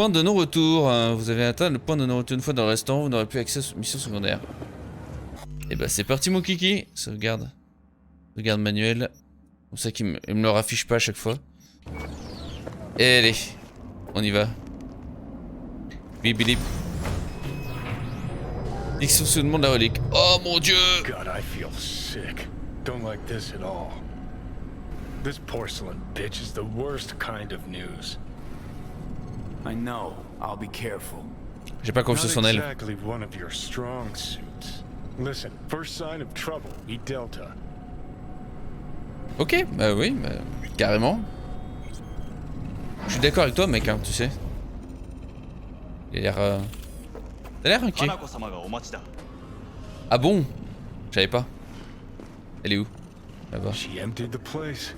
point de non-retour. Vous avez atteint le point de non-retour une fois dans le restaurant, vous n'aurez plus accès aux missions secondaires. Et bah c'est parti mon kiki. Sauvegarde. Sauvegarde manuel. Comme ça qu'il me le raffiche pas à chaque fois. Et allez, on y va. Bip bip. Dissolution de la relique. Oh mon dieu! God, I feel sick. Don't like this at all. This porcelain bitch is the worst kind of news. I know. I'll be careful. J'ai pas confiance en elle. Not exactly one of your strong suits. Listen, first sign of trouble, eat Delta. Ok, bah oui, bah, carrément. Je suis d'accord avec toi, mec, hein, tu sais. Il a l'air. T'as l'air inquiet. Ah bon? Je savais pas. Elle est où? Là-bas. She emptied the place.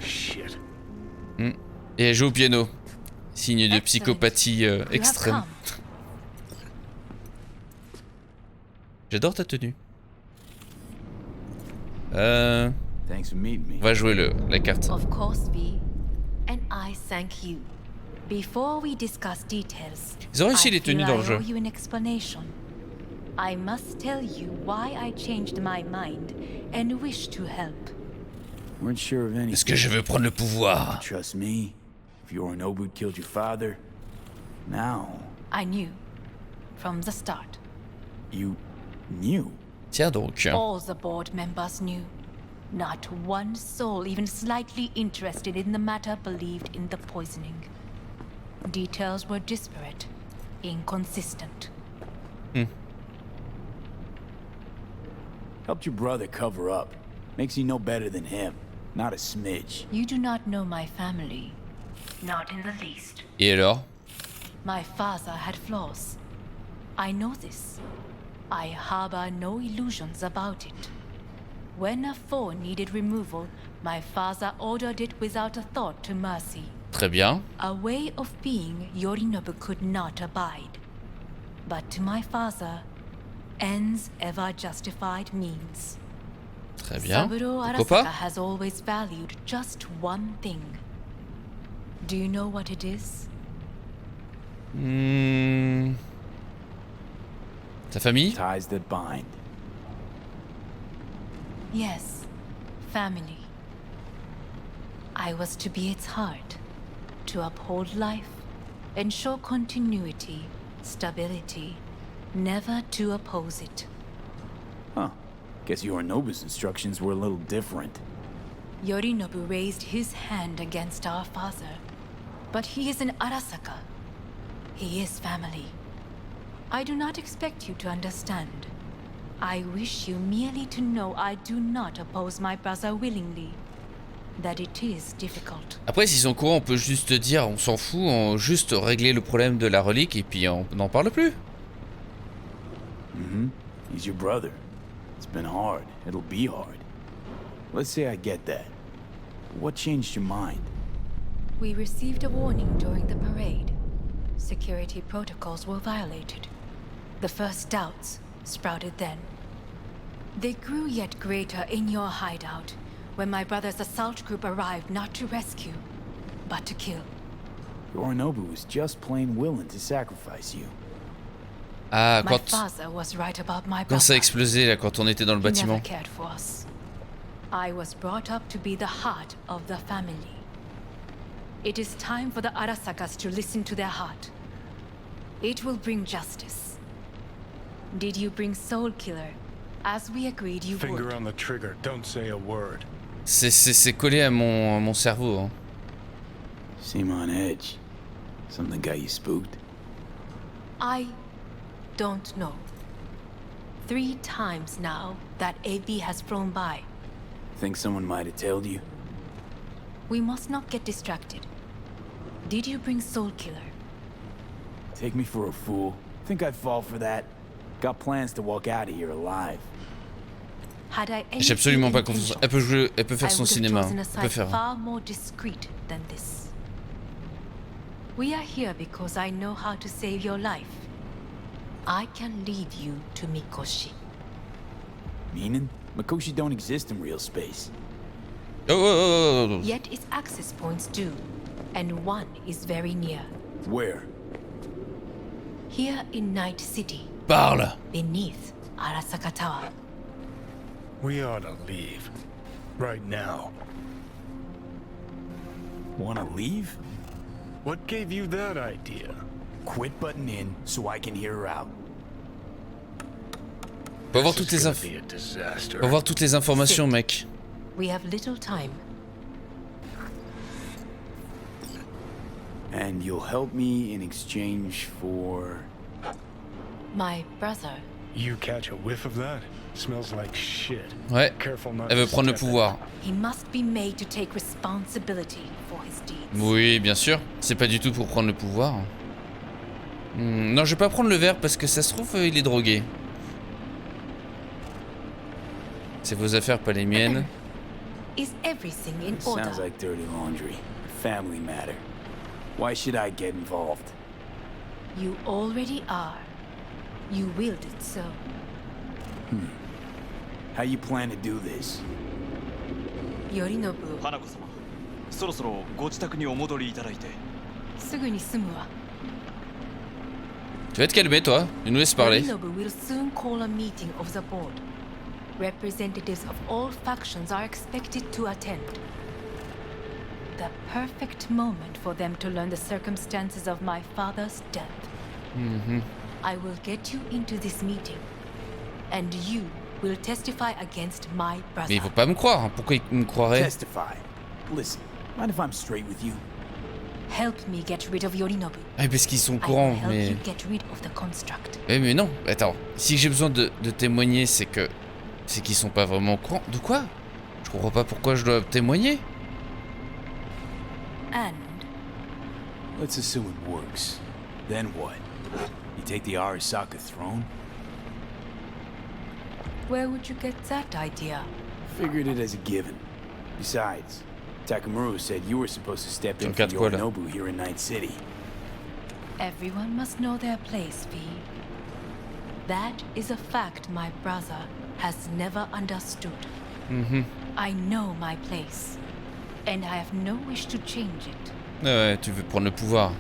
Shit. Et elle joue au piano. Signe de psychopathie extrême. J'adore ta tenue. Thanks for meeting me. On va jouer la carte. Of course, V. And I thank you. Before we discuss details, Ils ont réussi les tenues dans le jeu. you an explanation. I must tell you why I changed my mind and wish to help. Weren't sure of anything. Est-ce que je veux prendre le pouvoir? Trust me. If Yorinobu killed your father, now I knew from the start. you knew. Tiens donc. All the board members knew. Not one soul even slightly interested in the matter believed in the poisoning. Details were disparate, inconsistent. Helped your brother cover up. Makes you no better than him. Not a smidge. You do not know my family. Not in the least. Et alors? My father had flaws. I know this. I harbor no illusions about it. When a foe needed removal, my father ordered it without a thought to mercy. Très bien. A way of being Yorinobu could not abide. But to my father, ends ever justified means. Très bien. Saburo Pourquoi Arasaka pas? has always valued just one thing. Do you know what it is? Ta famille? Ties that bind. Yes, family. I was to be its heart, to uphold life, ensure continuity, stability, never to oppose it. Huh. Guess Yorinobu's instructions were a little different. Yorinobu raised his hand against our father, but he is an Arasaka. He is family. I do not expect you to understand. I wish you merely to know I do not oppose my brother willingly. That it is difficult. Après, s'ils sont courants, on peut juste dire, on s'en fout, on juste régler le problème de la relique et puis on n'en parle plus. He's your brother. It's been hard. It'll be hard. Let's say I get that. What changed your mind? We received a warning during the parade. Security protocols were violated. The first doubts sprouted then. They grew yet greater in your hideout when my brother's assault group arrived not to rescue, but to kill. Yorinobu was just plain willing to sacrifice you. Ah, My father was right about my quand ça a brother. explosé là, quand on était dans le He never bâtiment. cared for us. I was brought up to be the heart of the family. It is time for the Arasakas to listen to their heart. It will bring justice. Did you bring Soul Killer, as we agreed you Finger would? on the trigger, don't say a word. C'est collé à mon cerveau. Hein. Seem on edge. Something got you spooked? I don't know. 3 times now that AB has flown by. Think someone might have told you? We must not get distracted. Did you bring Soul Killer? Take me for a fool. Think I'd fall for that? Got plans to walk out of here alive. Had I J'ai absolument pas confiance. Elle peut jouer, elle peut faire I son would have cinéma. chosen a Elle peut site faire. far more discreet than this. We are here because I know how to save your life. I can lead you to Mikoshi. Meaning? Mikoshi don't exist in real space. Oh. Yet its access points do, and one is very near. Where? Here in Night City, Parle. beneath Arasaka Tower. We ought to leave. Right now. Wanna leave? What gave you that idea? Quit butting in so I can hear her out. Faut avoir This toutes is les gonna be a disaster. Faut avoir toutes les informations, mec. We have little time. And you'll help me in exchange for... My brother. You catch a whiff of that? Smells like shit. Ouais. Careful not Elle to veut prendre le step in. pouvoir. He must be made to take responsibility for his deeds. Oui, bien sûr. C'est pas du tout pour prendre le pouvoir. Non, je vais pas prendre le verre parce que ça se trouve, il est drogué. C'est vos affaires, pas les miennes. Is everything in order? Sounds like dirty laundry. Family matter. Why should I get involved? You already are. You willed it so. How you plan to do this? Yorinobu, 花子様、そろそろご自宅にお戻りいただいて。すぐに済むわ。Tu vas te calmer, toi. Tu nous laisses parler. Yorinobu will soon call a meeting of the board. Representatives of all factions are expected to attend. The perfect moment for them to learn the circumstances of my father's death. I will get you into this meeting, and you will testify against my brother. Mais il faut pas me croire. Hein. Pourquoi il me croirait? Testify. Listen, mind if I'm straight with you? Help me get rid of Yorinobu. Ah, parce qu'ils sont au I will courant, help mais... you get rid of the construct. Mais non, attends. Si j'ai besoin de témoigner, c'est que... C'est qu'ils sont pas vraiment au courant. De quoi? Je comprends pas pourquoi je dois témoigner. And Let's assume it works. Then what? You take the Arasaka throne? where would you get that idea? Figured it as a given. Besides, Takamura said you were supposed to step in for Regarde quoi, là? Yorinobu here in Night City. Everyone must know their place, V. That is a fact my brother has never understood. I know my place, and I have no wish to change it. Ah ouais, tu veux prendre le pouvoir.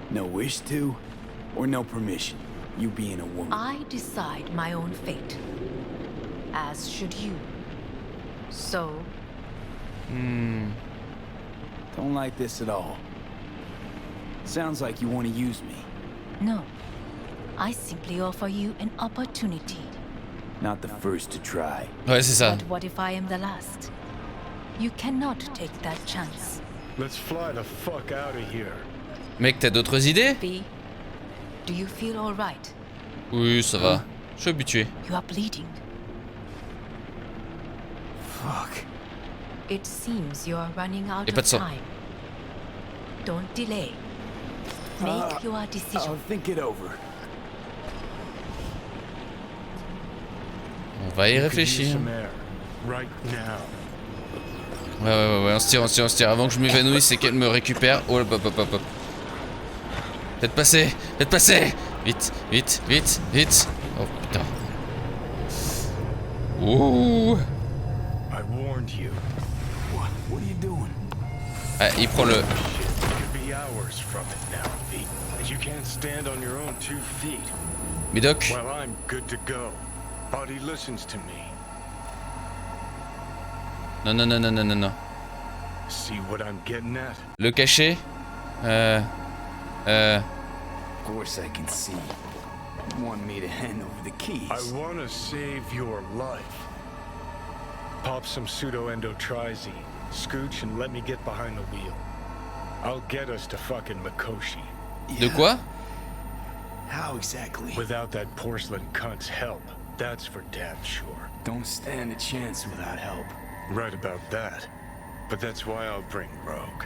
No wish to, or no permission? You being a woman. I decide my own fate, as should you. So, Don't like this at all. Sounds like you want to use me. no. I simply offer you an opportunity. Not the first to try. Ouais, c'est ça. But what if I am the last? You cannot take that chance. Let's fly the fuck out of here. Mec, t'as d'autres idées? V, do you feel all right? Oui, ça va. Je suis habitué. You are bleeding. Fuck. It seems you are running out Y a pas of de sang. time. Don't delay. Make your decision. I'll think it over. On va y Could use réfléchir. some air. Right now. Ouais, on se tire, on se tire, on se tire. Avant que je m'évanouisse et qu'elle me récupère. Oh, hop, hop, hop, hop. Faites passer, faites passer. Vite, vite, vite, vite. Oh putain. Ouh. I warned you. What are you doing? Ah, il prend le... Shit, could be hours from it now, V. And you can't stand on your own 2 feet. Médoc. Well, I'm good to go. Body listens to me. Non, non, non, non, non, non, non. See what I'm getting at? Le cachet. Of course I can see. You want me to hand over the keys. I want to save your life. Pop some pseudo-endotrizine, scooch, and let me get behind the wheel. I'll get us to fucking Mikoshi. De quoi? How exactly? Without that porcelain cunt's help, that's for damn sure. Don't stand a chance without help. Right about that. But that's why I'll bring Rogue.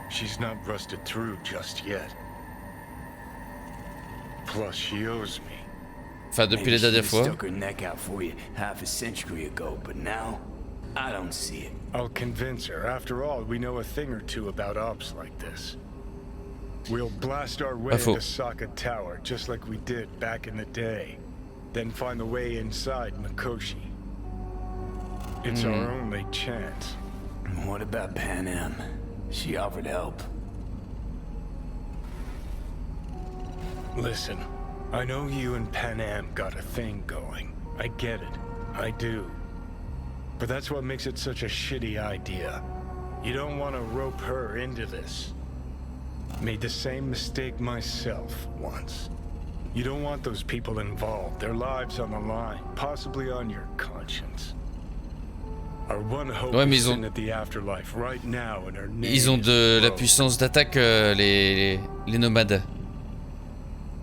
She's not rusted through just yet. Plus, she owes me. Enfin, depuis Maybe la she dernière just fois. stuck her neck out for you half a century ago, but now, I don't see it. I'll convince her. After all, we know a thing or two about ops like this. We'll blast our way Pas faux. into Sokka Tower, just like we did back in the day. Then find the way inside Mikoshi. It's our only chance. What about Pan Am? She offered help. Listen, I know you and Pan Am got a thing going. I get it. I do. But that's what makes it such a shitty idea. You don't want to rope her into this. Made the same mistake myself once. You don't want those people involved, their lives on the line, possibly on your conscience. Our one hope Ouais, mais is ils in ont... at the afterlife right now, and our name Ils ont de is la Rose. puissance d'attaque, les nomades.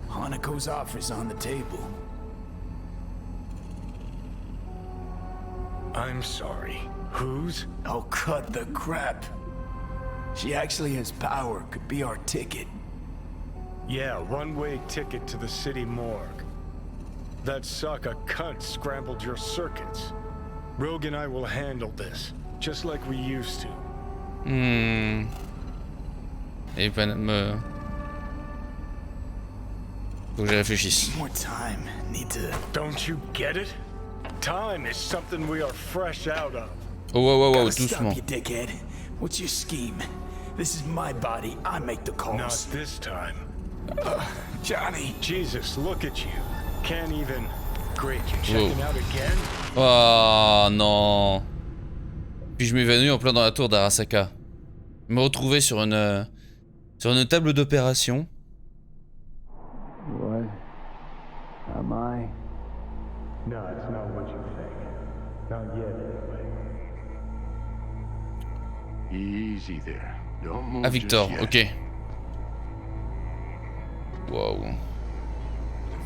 Hanako's offer's on the table. I'm sorry. Whose? Oh, cut the crap. She actually has power, could be our ticket. Yeah, one-way ticket to the city morgue. That sucker cunt scrambled your circuits. Rogue and I will handle this, just like we used to. Et pas me... Faut que je réfléchisse. More time. Need to... Don't you get it? Time is something we are fresh out of. Oh, wow, wow, wow, Gotta stop doucement. you, dickhead. What's your scheme? This is my body. I make the Not calls. this time. Johnny. Jesus, look at you. Can't even... Great, you checking out again? Oh non. Puis je m'évanouis en plein dans la tour d'Arasaka. Me retrouver sur une table d'opération. What am I? No, it's not what you think. Not yet, anyway. Easy there. Don't move Ah, Victor, just yet. ok. Wow.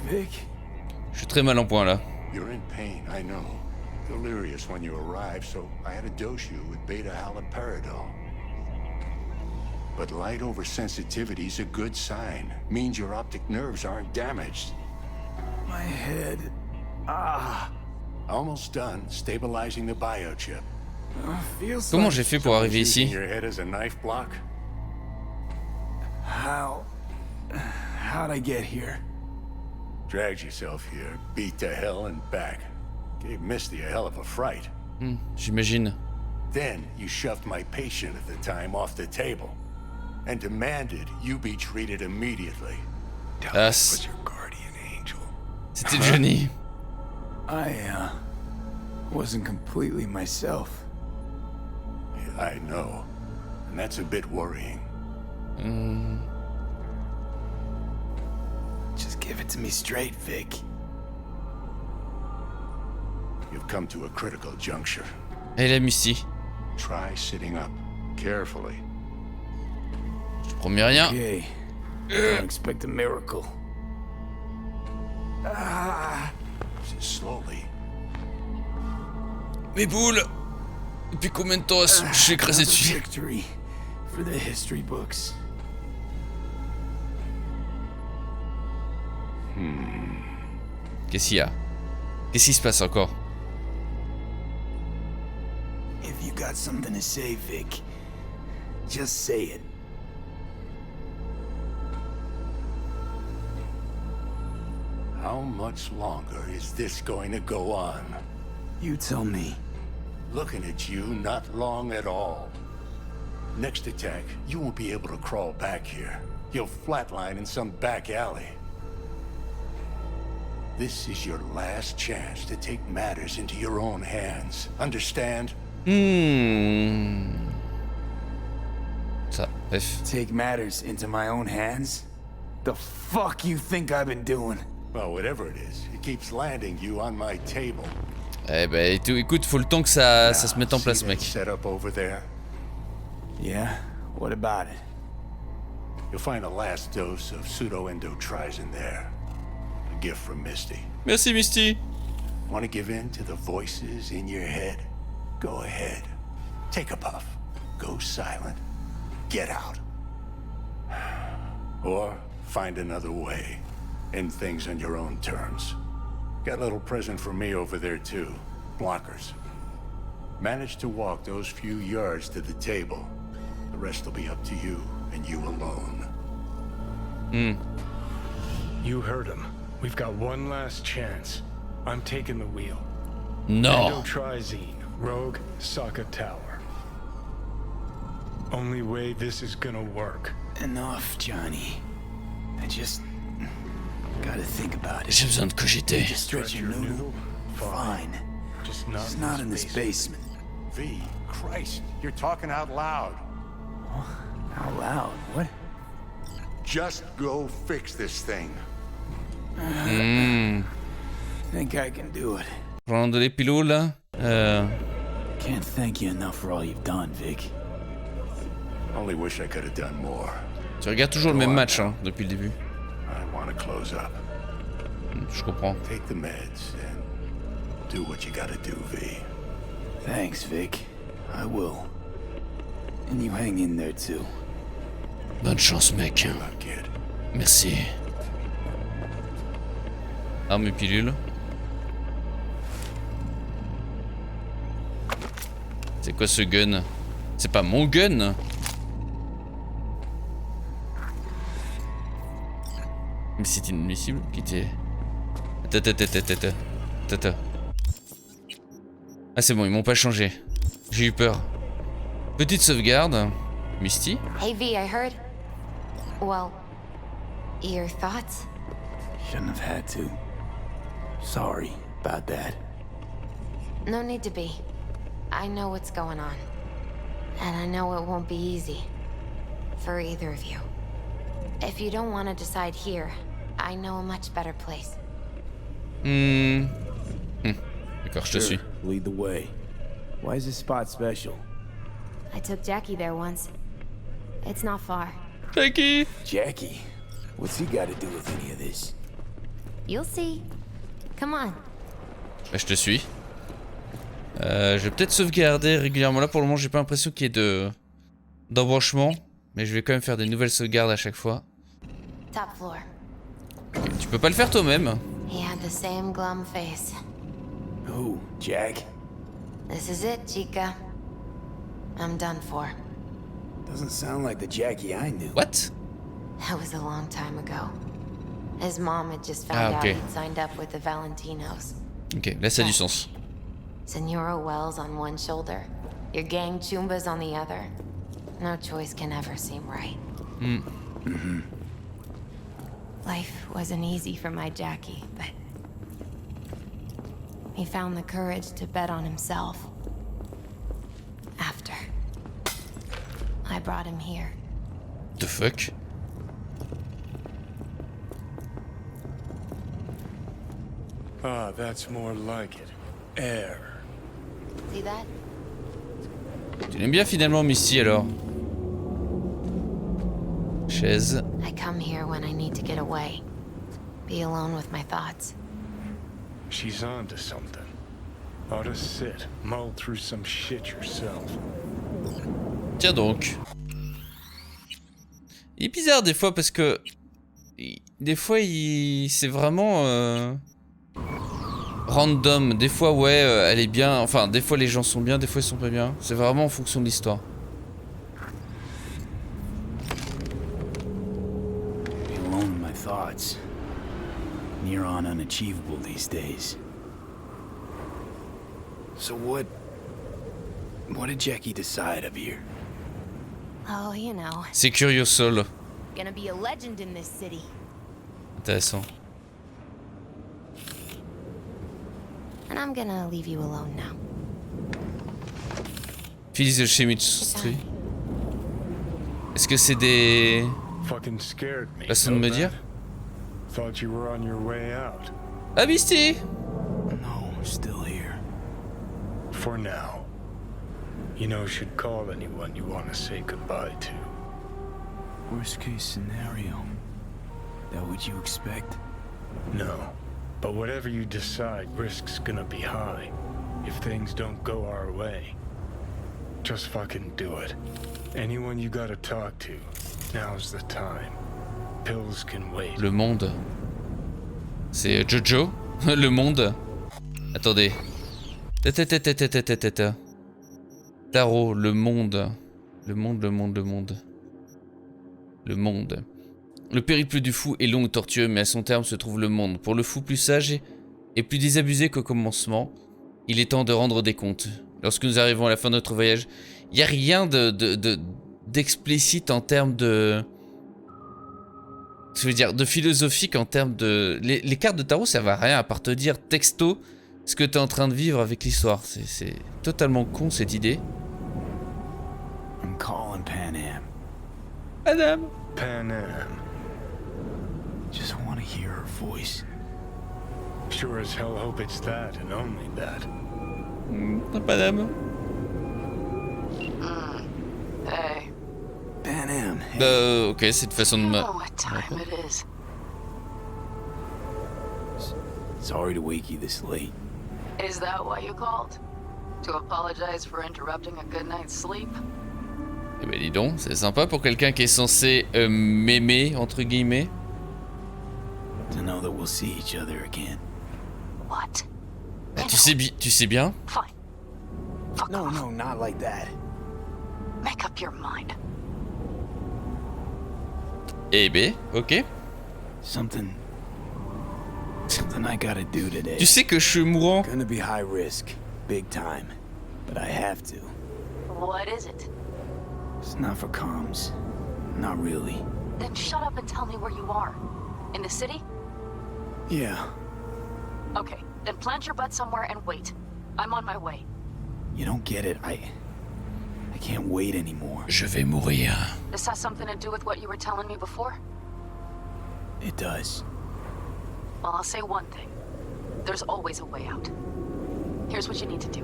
Vic? Je suis très mal en point là. You're in pain, I know. Delirious when you arrived, so I had to dose you with beta-haloperidol. But light oversensitivity's a good sign. Means your optic nerves aren't damaged. My head. Ah. Almost done stabilizing the biochip. Feels Comment like... j'ai fait pour arriver Using ici? your head as a knife block? How'd I get here? Dragged yourself here, beat to hell and back. Gave Misty a hell of a fright. J'imagine. Then you shoved my patient at the time off the table and demanded you be treated immediately. Ah, Was your guardian angel. c'était Johnny. I wasn't completely myself. I know, and that's a bit worrying. Just give it to me straight, Vic. You've come to a critical juncture. Et la Misty. Try sitting up, carefully. Je promets rien. Okay. Don't expect a miracle. Slowly. Mes boules. Depuis combien de temps je suis écrasé dessus? Victory for the history books. Qu'est-ce qu'il y a? Qu'est-ce qui se passe encore? If you got something to say, Vic, just say it. How much longer is this going to go on? You tell me. Looking at you, not long at all. Next attack, you won't be able to crawl back here. You'll flatline in some back alley. This is your last chance to take matters into your own hands. Understand? Ça, bref. Take matters into my own hands? The fuck you think I've been doing? Well, whatever it is, it keeps landing you on my table. Eh ben, écoute, faut le temps que ça se mette en place, See that mec. setup over there? Yeah? What about it? You'll find a last dose of pseudo-endotrizin there. A gift from Misty. Merci, Misty. Want to give in to the voices in your head? Go ahead. Take a puff. Go silent. Get out. Or find another way. End things on your own terms. Got a little present for me over there too. Blockers. Manage to walk those few yards to the table. The rest will be up to you and you alone. You heard him. We've got one last chance. I'm taking the wheel. Non. Endotrizine, Rogue, Sokka Tower. Only way this is gonna work. Enough, Johnny. I just gotta think about it. J'ai besoin de cogiter. Just stretch your noodle. Fine. Just It's not in this basement. V, Christ, you're talking out loud. Out loud? What? Just go fix this thing. Think I can do it. Prendre les pilules là. Can't thank you enough for all you've done, Vic. Only wish I could have done more. Tu regardes toujours le même match hein, depuis le début. I want to close up. Je comprends. Take the meds and do what you gotta do, V. Thanks, Vic. I will. And you hang in there too. Bonne chance mec. Good luck, kid. Merci. Arme et pilule. C'est quoi ce gun? C'est pas mon gun? Mais c'est inadmissible. Quitter. Tata. Ah c'est bon, ils m'ont pas changé. J'ai eu peur. Petite sauvegarde. Misty. Hey V, I heard. Well, your thoughts? Shouldn't have had to. Sorry about that. No need to be. I know what's going on. And I know it won't be easy. For either of you. If you don't want to decide here, I know a much better place. D'accord, je te suis. Lead the way. Why is this spot special? I took Jackie there once. It's not far. Jackie. Jackie? What's he got to do with any of this? You'll see. Come on. Bah, je te suis. Je vais peut-être sauvegarder régulièrement. Là pour le moment j'ai pas l'impression qu'il y ait d'embranchement. Mais je vais quand même faire des nouvelles sauvegardes à chaque fois. Top floor. Okay, tu peux pas le faire toi-même. He had the same glum face. Who? Jack? This is it, Chica. I'm done for. Doesn't sound like the Jackie I knew. What? That was a long time ago. His mom had just found out okay. he'd signed up with the Valentinos. Ok, là ça a du sens. Senora Wells on one shoulder, your gang Chumbas on the other. No choice can ever seem right. Life wasn't easy for my Jackie, but he found the courage to bet on himself. After I brought him here. The fuck? Ah, that's more like it. Air. See that? Tu l'aimes bien finalement Misty alors? Chaise. I come here when I need to get away. Be alone with my thoughts. She's onto something. Ought to sit, mull through some shit yourself. Tiens donc. Il est bizarre des fois parce que... Des fois c'est vraiment... random. Des fois ouais elle est bien. Enfin des fois les gens sont bien, des fois ils sont pas bien. C'est vraiment en fonction de l'histoire. Be alone in my thoughts. Near on unachievable these days. So what did Jackie decide up here? Oh, you know, C'est curieux sol. gonna be a legend in this city. Intéressant. And I'm gonna leave you alone now. Fils de chimistry. Est-ce que c'est des... Fucking scared me. façons de me dire? Thought you were on your way out. Ah Misty! No, we're still here. For now. You know, should call anyone you want to say goodbye to. Worst case scenario. That what you expect? No. But whatever you decide, risk's gonna be high. If things don't go our way. Just fucking do it. Anyone you gotta talk to, now's the time. Pills can wait. Le monde. C'est Jojo? Le monde? Attendez. Tarot, le monde. Le monde. Le périple du fou est long et tortueux, mais à son terme se trouve le monde. Pour le fou plus sage et plus désabusé qu'au commencement, il est temps de rendre des comptes. Lorsque nous arrivons à la fin de notre voyage, il n'y a rien d'explicite en termes de... Je veux dire, de philosophique en termes de... Les cartes de tarot servent à rien à part te dire texto ce que t'es en train de vivre avec l'histoire. C'est totalement con cette idée. I'm calling Pan Am. Madame. Pan Am. Just want to hear her voice. Sure as hell hope it's that and only that. Madame. Hey. Pan Am. Hey. Ok, c'est une façon de You me... know what time it is. Sorry to wake you this late. Is that why you called? To apologize for interrupting a good night's sleep? Eh ben dis donc, c'est sympa pour quelqu'un qui est censé m'aimer, entre guillemets. To know that we'll see each other again. What? Bah, tu sais bien. Fine. Fuck No, off. no, not like that. Make up your mind. Eh ben, ok. Something I gotta do today. Tu sais que je suis mourant. Gonna be high risk, big time, but I have to. What is it? It's not for comms. Not really. Then shut up and tell me where you are. In the city? Yeah. Okay, then plant your butt somewhere and wait. I'm on my way. You don't get it. I can't wait anymore. Je vais mourir. This has something to do with what you were telling me before? It does. Well, I'll say one thing. There's always a way out. Here's what you need to do.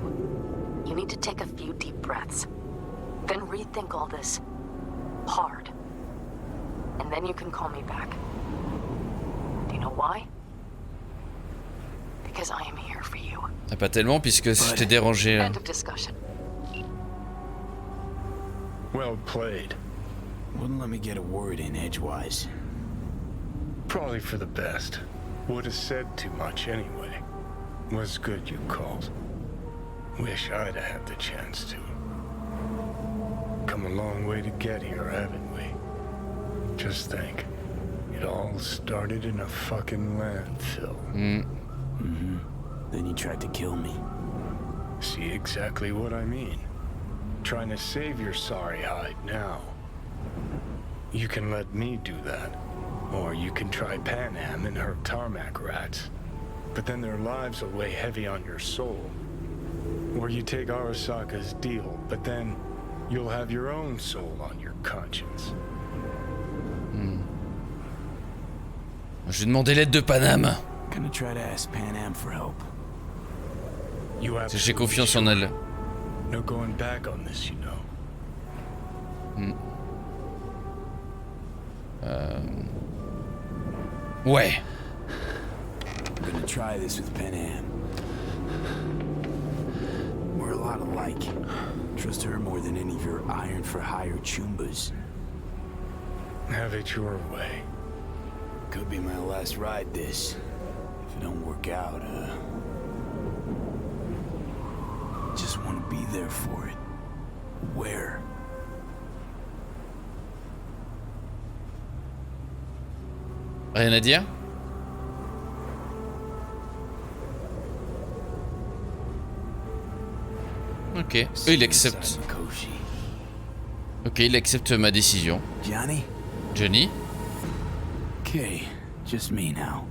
You need to take a few deep breaths. Then rethink all this. Hard. And then you can call me back. Do you know why? Because I am here for you. Ah, pas tellement, puisque si je t'ai dérangé... End of discussion. Well played. Wouldn't let me get a word in edgewise. Probably for the best. Would have said too much anyway. Was good you called. Wish I'd have had the chance to. Come a long way to get here, haven't we? Just think. It all started in a fucking landfill. Then you tried to kill me. See exactly what I mean. Trying to save your sorry hide now. You can let me do that. Or you can try Pan Am and her tarmac rats. But then their lives will weigh heavy on your soul. Or you take Arasaka's deal, but then you'll have your own soul on your conscience. Je vais demander l'aide de Paname. Gonna try to ask Pan Am for help. You J'ai absolutely confiance en sure? elle. No going back on this, you know. Ouais. I'm gonna try this with Pan Am. We're a lot alike. Trust her more than any of your iron for hire chumbas. Have it your way. Could be my last ride this. If it don't work out, just want to be there for it. Where? Rien à dire? Ok. Il accepte. Ok, il accepte ma décision. Johnny? Johnny? Okay, just me now.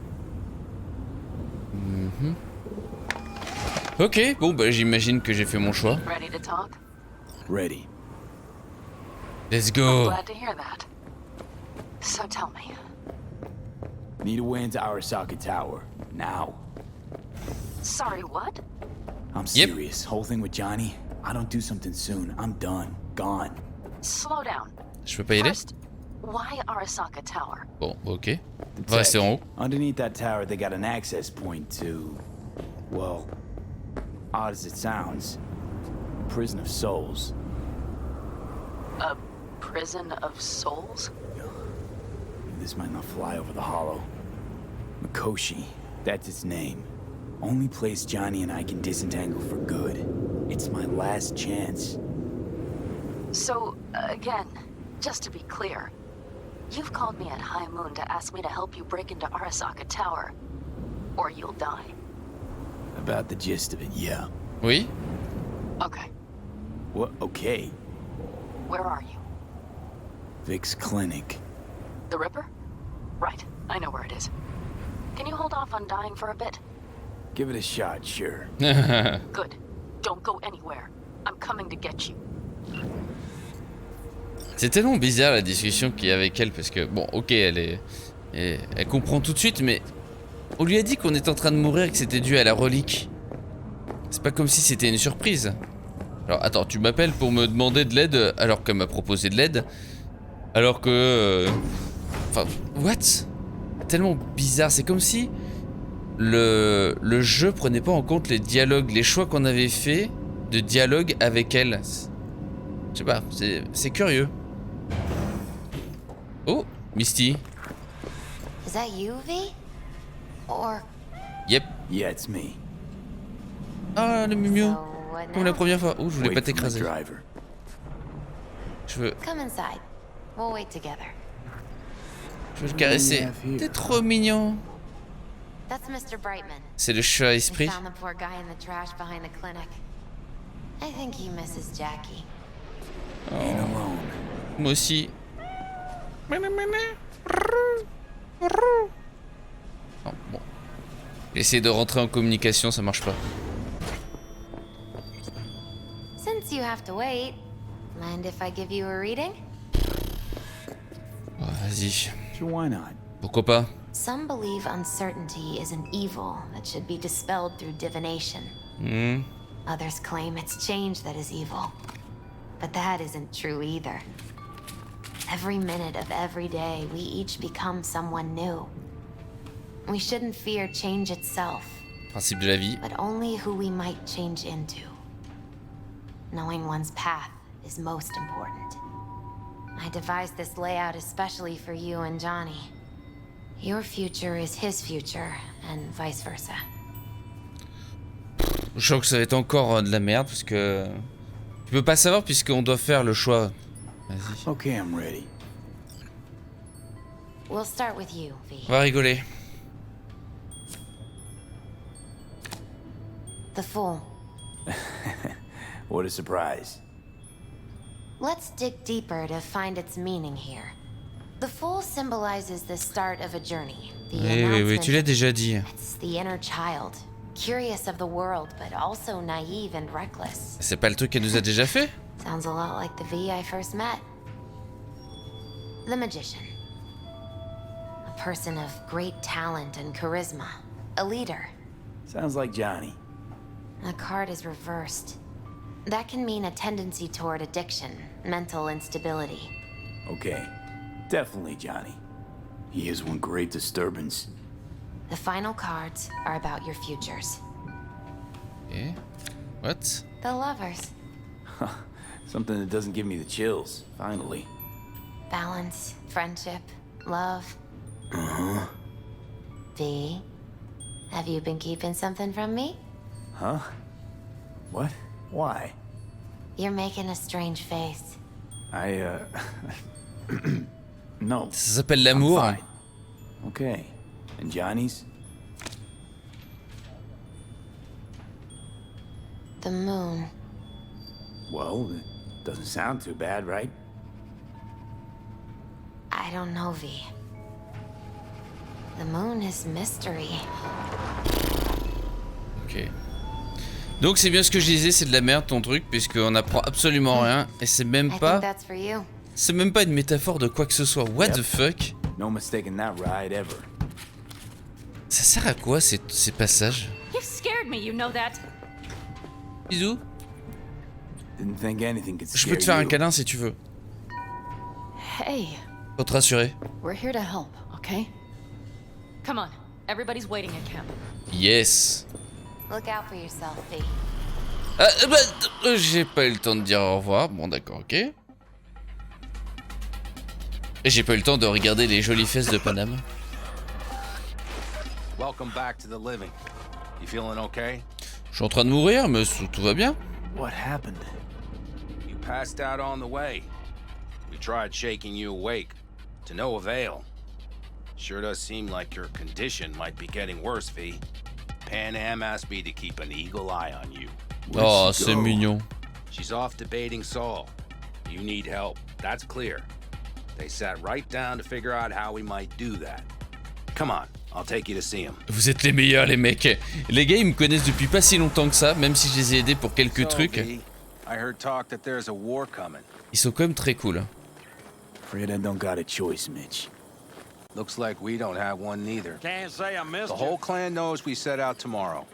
Ok, bon bah j'imagine que j'ai fait mon choix. Ready to talk? Ready. Let's go. Glad to hear that. So tell me, Need a way into Arasaka Tower. Now. sorry, what? I'm Yep. serious. Whole thing with Johnny. I don't do something soon. I'm done. Gone. Slow down. Je peux pas y aller? First, why Arasaka Tower? Bon, ok. On va rester en haut. Underneath that tower, they got an access point to, well, odd as it sounds, a prison of souls. A prison of souls? This might not fly over the hollow. Mikoshi, that's its name. Only place Johnny and I can disentangle for good. It's my last chance. So, again, just to be clear, you've called me at High Moon to ask me to help you break into Arasaka Tower, or you'll die. About the gist of it, yeah. Oui? Okay, What? Okay. where are you? Vic's clinic. The Ripper? Right, I know where it is. Can you hold off on dying for a bit? Give it a shot, sure. Good. Don't go anywhere. I'm coming to get you. C'est tellement bizarre la discussion qu'il y a avec elle parce que bon, ok, elle comprend tout de suite, mais on lui a dit qu'on était en train de mourir et que c'était dû à la relique. C'est pas comme si c'était une surprise. Alors attends, tu m'appelles pour me demander de l'aide alors qu'elle m'a proposé de l'aide, alors que, enfin, what? Tellement bizarre, c'est comme si le jeu prenait pas en compte les dialogues, les choix qu'on avait fait de dialogue avec elle. Je sais pas, c'est curieux. Oh, Misty. Is that you, V? Or... Yep. Yeah, it's me. Ah, le mimiou. So, what Comme la now? première fois. Oh, je voulais Wait pas for my t'écraser. driver. Je veux Come inside. We'll wait together. le caresser. T'es trop mignon. That's Mr. Brightman. C'est le chat We esprit. found the poor guy in the trash behind the clinic. I think he misses Jackie. Ain't alone. Moi aussi. Oh, bon. J'ai essayé de rentrer en communication, ça marche pas. Since you have to wait, mind if I give you a reading? Oh, vas-y. Sure, why not? Pourquoi pas? Some believe uncertainty is an evil that should be dispelled through divination. Hmm. Others claim it's change that is evil. But that isn't true either. Every minute of every day, we each become someone new. We shouldn't fear change itself, Principe de la vie. but only who we might change into. Knowing one's path is most important. I devised this layout especially for you and Johnny. Your future is his future, and vice versa. Je sens que ça va être encore de la merde parce que tu peux pas savoir puisqu'on doit faire le choix. Vas-y. Okay, I'm ready. We'll start with you, V. On va rigoler. The Fool. What a surprise. Let's dig deeper to find its meaning here. The Fool symbolizes the start of a journey. The Oui, tu l'as announcement. déjà dit. It's the inner child, curious of the world, but also naive and reckless. C'est pas le truc qu'elle nous a déjà fait? Sounds a lot like the V I first met. The Magician. A person of great talent and charisma. A leader. Sounds like Johnny. The card is reversed. That can mean a tendency toward addiction, mental instability. Okay. Definitely Johnny. He is one great disturbance. The final cards are about your futures. Okay. What? The Lovers. Something that doesn't give me the chills, finally. Balance, friendship, love. Uh-huh. V, have you been keeping something from me? Huh? What? Why? You're making a strange face. No. Ça s'appelle I'm l'amour. fine. Okay. And Johnny's? The moon. Well, it doesn't sound too bad, right? I don't know, V. The moon is mystery. Ok. Donc c'est bien ce que je disais, c'est de la merde ton truc, puisqu'on apprend absolument rien, et c'est même I think pas... that's for you. C'est même pas une métaphore de quoi que ce soit. What the fuck? No mistaking that ride ever. Ça sert à quoi ces passages? You've scared me, you know that. Bisous. Didn't think anything could Je scare peux te faire un you. câlin si tu veux. Hey, Pour te rassurer. we're here to help, okay? Come on, everybody's waiting at camp. Yes. Look out for yourself, V. J'ai pas eu le temps de dire au revoir. Bon d'accord, ok. Et j'ai pas eu le temps de regarder les jolies fesses de Paname. Welcome back to the living. You feeling okay? Je suis en train de mourir, mais tout va bien. What happened? You passed out on the way. We tried shaking you awake. To no avail. Sure does seem like your condition might be getting worse, V. Pan Am asked me to keep an eagle eye on you. Oh, c'est mignon. She's off debating Saul. You need help. That's clear. They sat right down to figure out how we might do that. Come on, I'll take you to see them. Vous êtes les meilleurs, les mecs. Les gars, ils me connaissent depuis pas si longtemps que ça, même si je les ai aidés pour quelques trucs. I heard talk that there's a war coming. Ils sont quand même très cool. Afraid I don't got a choice, Mitch. Looks like we don't have one neither. Can't say I missed The whole clan knows we set out tomorrow.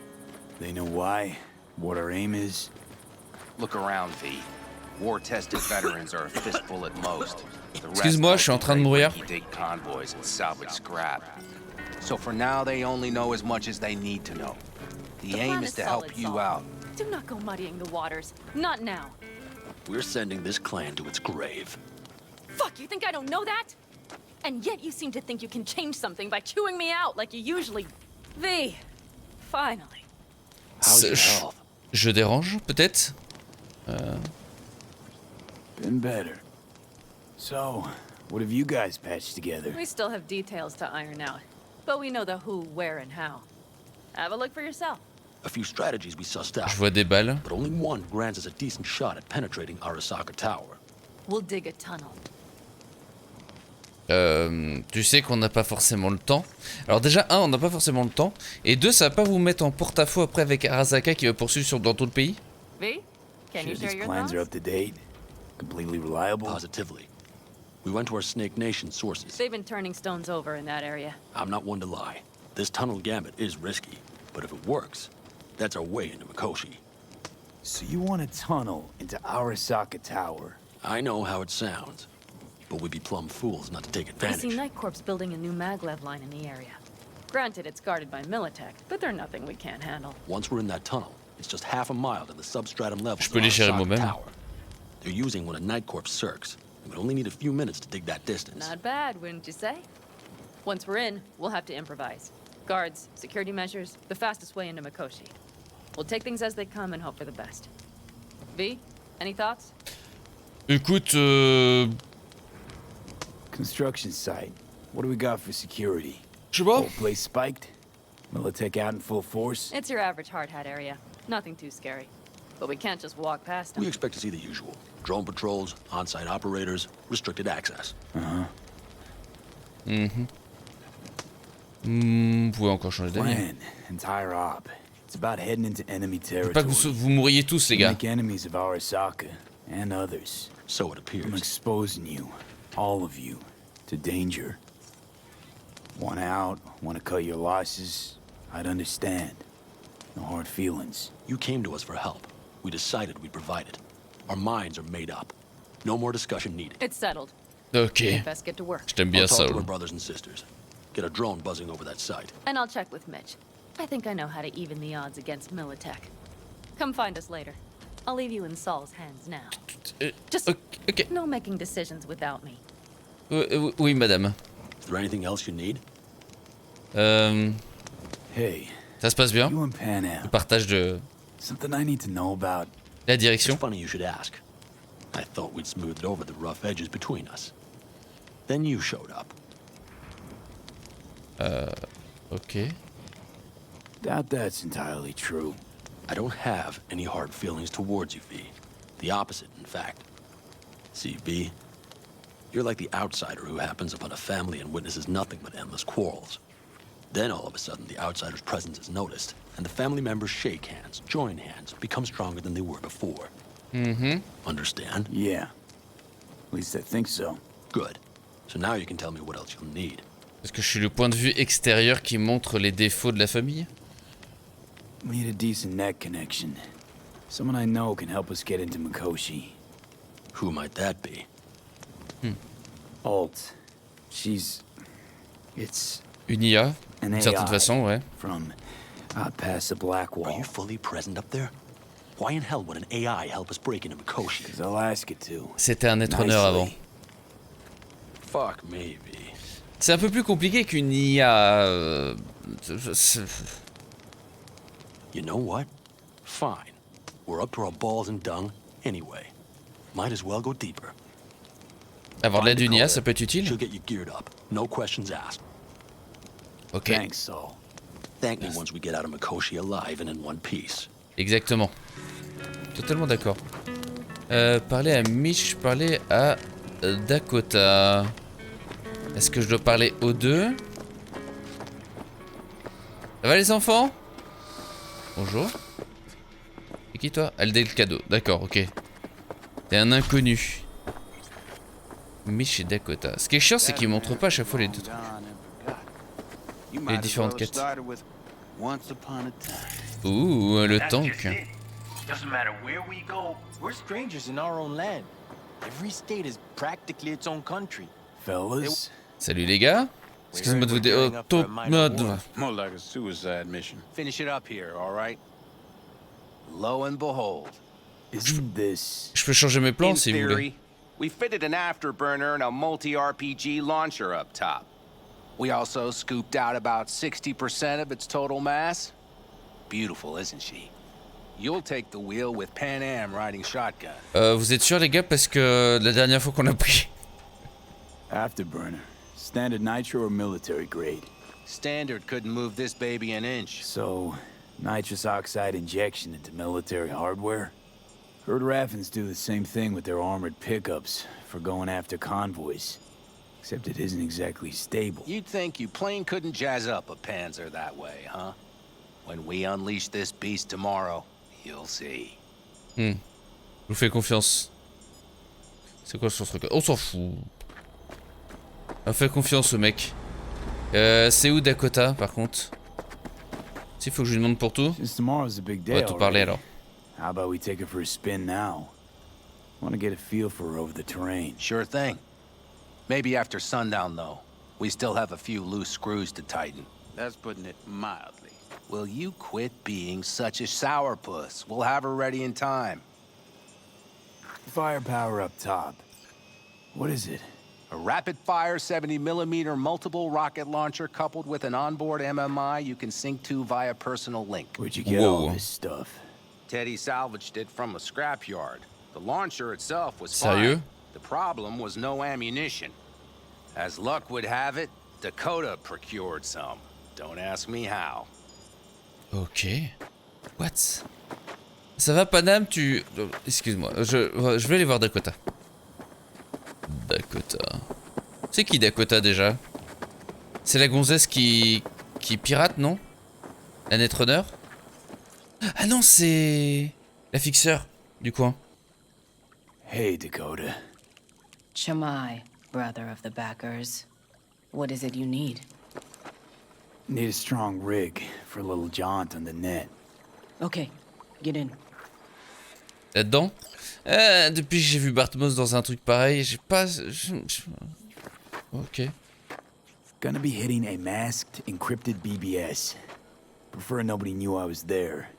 They know why, what our aim is. Look around, V. War-tested veterans are a fistful at most. Excuse-moi, je suis en train de mourir. Dig convoys and salvage scrap. So for now, they only know as much as they need to know. The aim is to help you out. Do not go muddying the waters. Not now. We're sending this clan to its grave. Fuck, you think I don't know that? And yet you seem to think you can change something by chewing me out like you usually... V, finally. How's your health? Je dérange, peut-être Been better. So, what have you guys patched together? We still have details to iron out, but we know the who, where, and how. Have a look for yourself. A few strategies we sussed out. Je vois des balles. But only one grants us a decent shot at penetrating Arasaka Tower. We'll dig a tunnel. Tu sais qu'on n'a pas forcément le temps. Alors déjà, un, on n'a pas forcément le temps. Et deux, ça va pas vous mettre en porte-à-faux après avec Arasaka qui va poursuivre dans tout le pays. V, can you Sure share these your plans thoughts? are up to date? Completely reliable? Positively. We went to our Snake Nation sources. They've been turning stones over in that area. I'm not one to lie. This tunnel gambit is risky, but if it works, that's our way into Mikoshi. So you want a tunnel into Arasaka Tower? I know how it sounds, but we'd be plumb fools not to take I advantage. see Night Corps building a new maglev line in the area. Granted, it's guarded by Militech, but they're nothing we can't handle. Once we're in that tunnel, it's just half a mile to the substratum level Je of peux les gérer Arasaka moi-même. Tower. They're using one of Night Corps circs. It would only need a few minutes to dig that distance. Not bad, wouldn't you say? Once we're in, we'll have to improvise. Guards, security measures, the fastest way into Mikoshi. We'll take things as they come and hope for the best. V, any thoughts? Écoute, Construction site. What do we got for security? je sais pas. Whole place spiked? Militech out in full force? It's your average hard hat area. Nothing too scary. But we can't just walk past We them. expect to see the usual. Drone patrols, on-site operators, restricted access. Vous pouvez encore changer d'avis. Plan, entire op. It's about heading into enemy Pas territory. que vous mourriez tous, les gars. Make enemies of Arasaka and others. So it appears. I'm exposing you, all of you, to danger. Want out, want to cut your losses, I'd understand. No hard feelings. You came to us for help. We decided we'd provide it. Our minds are made up. No more discussion needed. It's settled. Ok. Best get to work. Je t'aime bien I'll ça. talk to our Lou. brothers and sisters. Get a drone buzzing over that site. And I'll check with Mitch. I think I know how to even the odds against Militech. Come find us later. I'll leave you in Saul's hands now. Just Ok. no making decisions without me. Oui, madame. Is there anything else you need? Hey, Ça se passe bien. you and Pan Le Am. partage de Something I need to know about. la It's direction. funny you should ask. I thought we'd smoothed over the rough edges between us. Then you showed up. Ok. Doubt that's entirely true. I don't have any hard feelings towards you, V. The opposite, in fact. See, V, you're like the outsider who happens upon a family and witnesses nothing but endless quarrels. Then all of a sudden, the outsider's presence is noticed, and the family members shake hands, join hands, become stronger than they were before. Understand? Yeah. At least I think so. Good. So now you can tell me what else you'll need. Est-ce que je suis le point de vue extérieur qui montre les défauts de la famille? We need a decent net connection. Someone I know can help us get into Mikoshi. Who might that be? Alt. It's Une IA, an d'une certaine AI façon, ouais. from out past the Black Are Wall. you fully present up there? Why in hell would an AI help us break into Mikoshi? 'Cause I'll ask it to. C'était un être honneur avant. Nicely. Fuck me, V. C'est un peu plus compliqué qu'une IA. You know what? Fine. We're up to our balls in dung anyway. Might as well go deeper. Avoir de l'aide Find d'une IA, Dakota. ça peut être utile. She'll get you geared up. No questions asked. Ok. Thanks, Saul. Thank me once we get out of Mikoshi alive and in one piece. Exactement. Totalement d'accord. Parler à Mitch, parler à Dakota. Est-ce que je dois parler aux deux? Ça va les enfants? Bonjour. C'est qui toi? Elle le cadeau. D'accord, ok. T'es un inconnu. Mais chez Dakota. Ce qui est chiant, c'est qu'il montre pas à chaque fois les deux trucs. Les différentes quêtes. Ouh, le tank. Doesn't matter where we go, we're strangers in our own land. Every state is practically its own country. Fellas? Salut les gars. Excusez-moi de vous dire. More like a suicide mission. Finish it up here, all right? Lo and behold. Isn't this... Je peux changer mes plans In si vous voulez. theory, we fitted an afterburner and a multi-RPG launcher up top. We also scooped out about 60% of its total mass. Beautiful, isn't she? You'll take the wheel with Pan Am riding shotgun. Vous êtes sûrs les gars parce que la dernière fois qu'on a pris. Afterburner. Standard nitro or military grade? Standard couldn't move this baby an inch. So, nitrous oxide injection into military hardware? Heard Raffens do the same thing with their armored pickups for going after convoys. Except it isn't exactly stable. You'd think you plain couldn't jazz up a Panzer that way, huh? When we unleash this beast tomorrow, you'll see. Je vous fais confiance. C'est quoi ce truc? On s'en fout. On fait confiance au mec. C'est où Dakota par contre? S'il faut que je lui demande pour tout. On va tout parler alors. How about we take her for a spin now? I want to get a feel for her over the terrain. Sure thing. Maybe after sundown, though. We still have a few loose screws to tighten. That's putting it mildly. Will you quit being such a sourpuss? We'll have her ready in time. Firepower up top. What is it? A rapid-fire 70mm multiple rocket launcher coupled with an onboard MMI you can sync to via personal link. Where'd you get all this stuff? Teddy salvaged it from a scrapyard. The launcher itself was Sérieux? fine. The problem was no ammunition. As luck would have it, Dakota procured some. Don't ask me how. Ok. What? Ça va Panam, tu... Excuse-moi, je vais aller voir Dakota. Dakota... C'est qui Dakota déjà? C'est la gonzesse qui pirate, non? La Netrunner? Ah non, c'est... la fixeur du coin. Hey, Dakota. Chamai, brother of the backers. What is it you need? Need a strong rig for a little jaunt on the net. Okay, get in. Là-dedans? Depuis que j'ai vu Bartmos dans un truc pareil, j'ai pas... Ok. Gonna be hitting a masked, encrypted BBS. Prefer nobody knew I was there.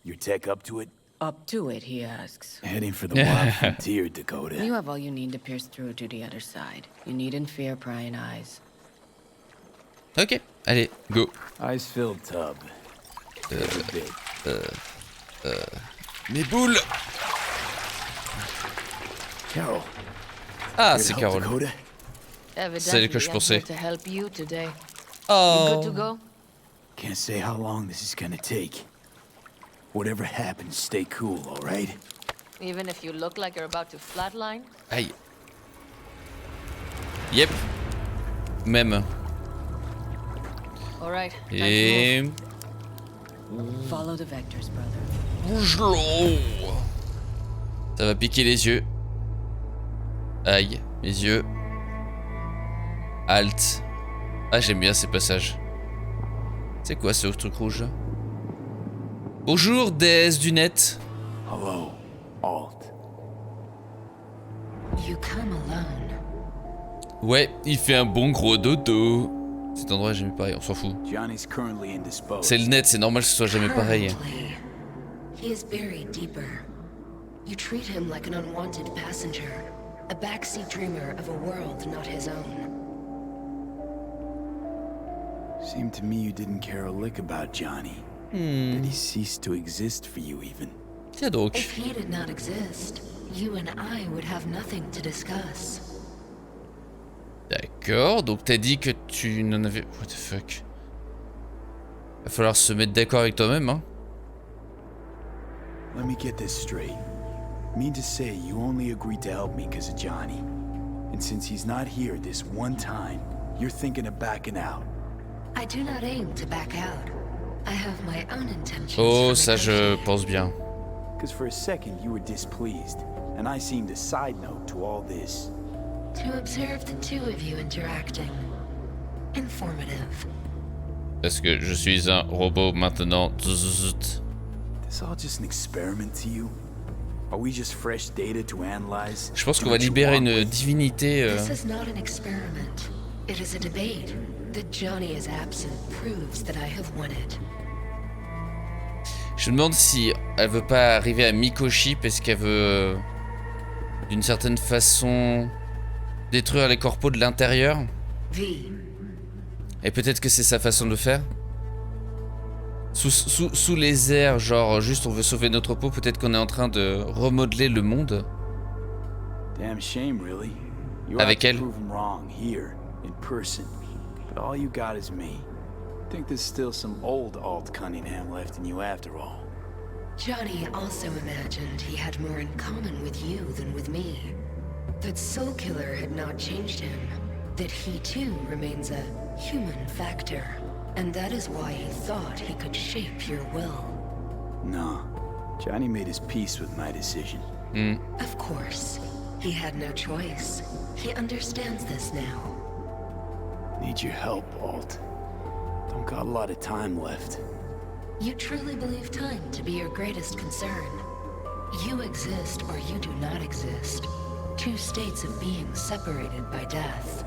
Your tech up to it? Up to it, he asks. Heading for the wild frontier, Dakota. You have all you need to pierce through to the other side. You needn't fear prying eyes. Ok, allez, go. Ice-filled tub. Every bit. Mes boules. Carol. Ah, c'est Carol. C'est elle que je pensais. Oh. Can't say how long this is gonna take. Whatever happens, stay cool, all right? Even if you look like you're about to flatline? Aïe. Yep. Même. All right. Et... Follow the vectors, brother. Ça va piquer les yeux. Aïe, mes yeux. Halt. Ah, j'aime bien ces passages. C'est quoi ce truc rouge là? Bonjour, déesse du net. Hello, Alt. You come alone. Ouais, il fait un bon gros dodo. Cet endroit est jamais pareil, on s'en fout. C'est le net, c'est normal que ce soit jamais pareil. He is buried deeper. You treat him like an unwanted passenger, a backseat dreamer of a world not his own. Seemed to me you didn't care a lick about Johnny. That he ceased to exist for you even. Tiens donc. If he did not exist, you and I would have nothing to discuss. D'accord, donc t'as dit que tu n'en avais... What the fuck? Va falloir se mettre d'accord avec toi-même, hein. Let me get this straight. Mean to say you only agreed to help me because of Johnny? And since he's not here this one time, you're thinking of backing out. I do not aim to back out. I have my own intentions. Oh, ça je pense bien. Because for a second you were displeased, and I seemed a side note to all this. To observe the two of you interacting. Informative. Parce que je suis un robot maintenant. This all just an experiment to you? Are we just fresh data to analyze? Je pense qu'on va libérer une divinité. This is not an experiment. It is a debate. That Johnny is absent proves that I have won it. Je me demande si elle veut pas arriver à Mikoshi parce qu'elle veut d'une certaine façon détruire les corpos de l'intérieur. Et peut-être que c'est sa façon de le faire. Sous les airs, genre juste on veut sauver notre peau, peut-être qu'on est en train de remodeler le monde. Damn shame, really. Avec elle. But all you got is me. I think there's still some old Alt Cunningham left in you after all. Johnny also imagined he had more in common with you than with me. That Soul Killer had not changed him. That he too remains a human factor. And that is why he thought he could shape your will. No. Johnny made his peace with my decision. Of course. He had no choice. He understands this now. Need your help, Alt. Don't got a lot of time left. You truly believe time to be your greatest concern. You exist or you do not exist. Two states of being separated by death.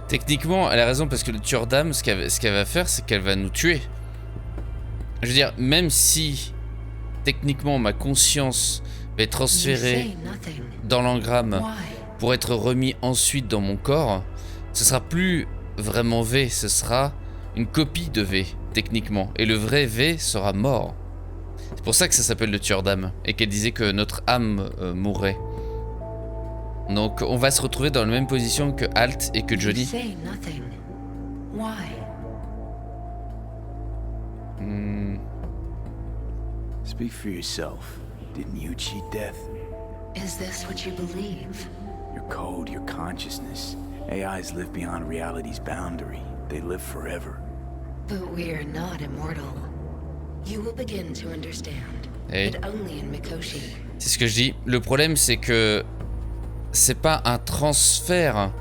Techniquement, elle a raison parce que le tueur d'âme, ce qu'elle va faire, c'est qu'elle va nous tuer. Je veux dire, même si techniquement ma conscience va être transférée dans l'engramme pour être remis ensuite dans mon corps, ce sera plus vraiment V, ce sera une copie de V, techniquement. Et le vrai V sera mort. C'est pour ça que ça s'appelle le tueur d'âme. Et qu'elle disait que notre âme mourrait. Donc on va se retrouver dans la même position que Alt et que Johnny. Speak for yourself. Didn't you cheat death? Is this what you believe? Your code, your consciousness. AIs live beyond reality's boundary. They live forever. But we are not immortal. You will begin to understand. Hey. But only in Mikoshi. C'est ce que je dis. Le problème, c'est que c'est pas un transfert